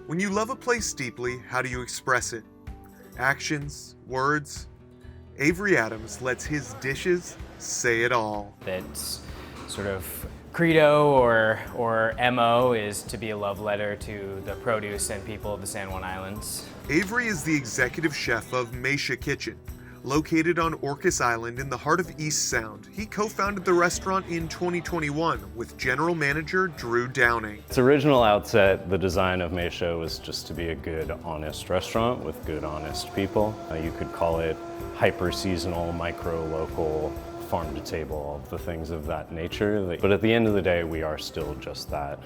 When you love a place deeply, how do you express it? Actions, words? Avery Adams lets his dishes say it all. That's sort of credo or MO is to be a love letter to the produce and people of the San Juan Islands. Avery is the executive chef of Matia Kitchen. Located on Orcas Island in the heart of East Sound, he co-founded the restaurant in 2021 with general manager Drew Downing. Its original outset, the design of Matia was just to be a good, honest restaurant with good, honest people. You could call it hyper-seasonal, micro-local, farm-to-table, all the things of that nature. But at the end of the day, we are still just that,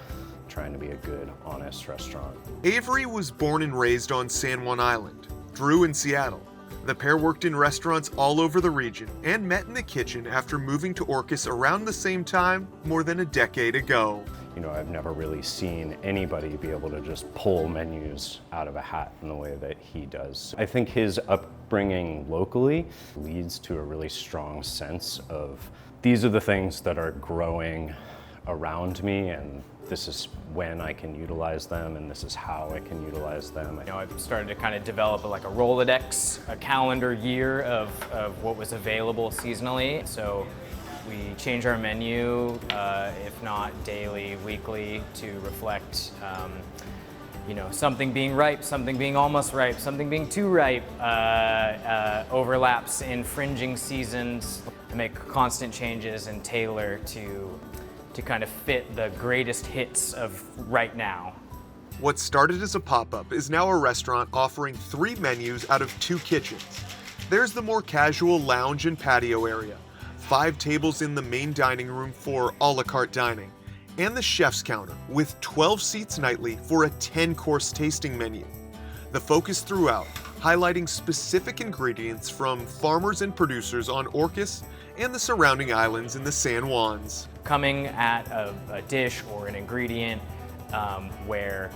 trying to be a good, honest restaurant. Avery was born and raised on San Juan Island, Drew in Seattle. The pair worked in restaurants all over the region and met in the kitchen after moving to Orcas around the same time more than a decade ago. You know, I've never really seen anybody be able to just pull menus out of a hat in the way that he does. I think his upbringing locally leads to a really strong sense of these are the things that are growing around me, and this is when I can utilize them, and this is how I can utilize them. You know, I've started to kind of develop like a Rolodex, a calendar year of what was available seasonally. So we change our menu, if not daily, weekly, to reflect you know, something being ripe, something being almost ripe, something being too ripe, overlaps in fringing seasons, to make constant changes and tailor to kind of fit the greatest hits of right now. What started as a pop-up is now a restaurant offering 3 menus out of 2 kitchens. There's the more casual lounge and patio area, 5 tables in the main dining room for a la carte dining, and the chef's counter with 12 seats nightly for a 10-course tasting menu. The focus throughout, highlighting specific ingredients from farmers and producers on Orcas and the surrounding islands in the San Juans. Coming at a dish or an ingredient where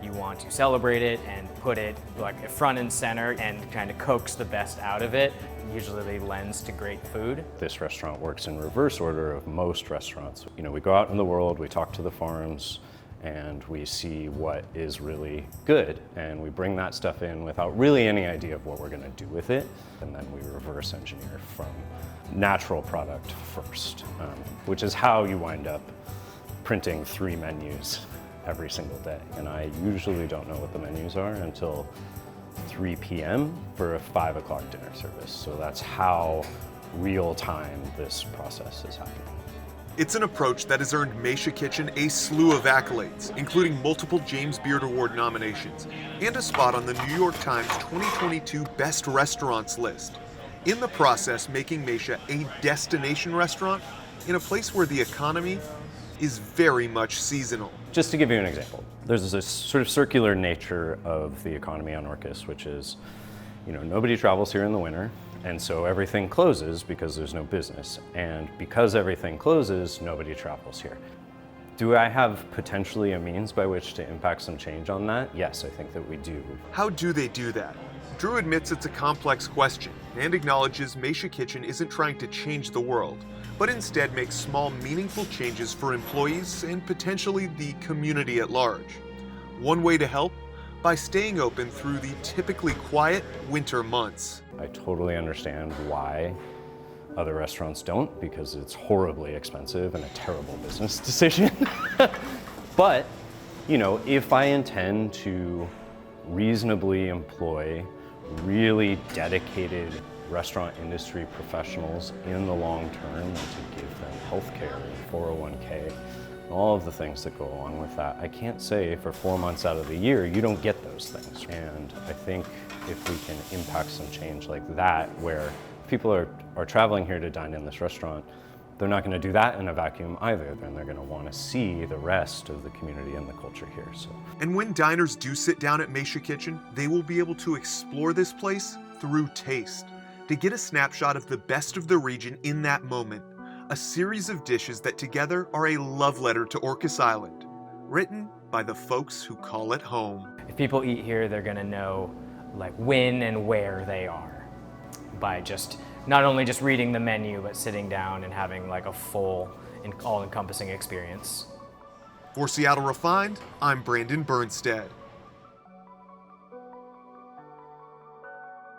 you want to celebrate it and put it like front and center and kind of coax the best out of it usually lends to great food. This restaurant works in reverse order of most restaurants. You know, we go out in the world, we talk to the farms, and we see what is really good, and we bring that stuff in without really any idea of what we're going to do with it, and then we reverse engineer from natural product first, which is how you wind up printing 3 menus every single day. And I usually don't know what the menus are until 3 p.m. for a 5 o'clock dinner service. So that's how real time this process is happening. It's an approach that has earned Matia Kitchen a slew of accolades, including multiple James Beard Award nominations and a spot on the New York Times 2022 Best Restaurants list. In the process, making Matia a destination restaurant in a place where the economy is very much seasonal. Just to give you an example, there's this sort of circular nature of the economy on Orcas, which is, you know, nobody travels here in the winter, and so everything closes because there's no business. And because everything closes, nobody travels here. Do I have potentially a means by which to impact some change on that? Yes, I think that we do. How do they do that? Drew admits it's a complex question and acknowledges Matia Kitchen isn't trying to change the world, but instead makes small, meaningful changes for employees and potentially the community at large. One way to help? By staying open through the typically quiet winter months. I totally understand why other restaurants don't, because it's horribly expensive and a terrible business decision. But, you know, if I intend to reasonably employ really dedicated restaurant industry professionals in the long term and to give them healthcare and 401k, and all of the things that go along with that, I can't say for 4 months out of the year you don't get those things. And I think if we can impact some change like that, where people are traveling here to dine in this restaurant, they're not going to do that in a vacuum either. Then they're going to want to see the rest of the community and the culture here. So. And when diners do sit down at Matia Kitchen, they will be able to explore this place through taste, to get a snapshot of the best of the region in that moment. A series of dishes that together are a love letter to Orcas Island, written by the folks who call it home. If people eat here, they're going to know like when and where they are by just not only just reading the menu, but sitting down and having like a full and all-encompassing experience. For Seattle Refined, I'm Brandon Burnstead.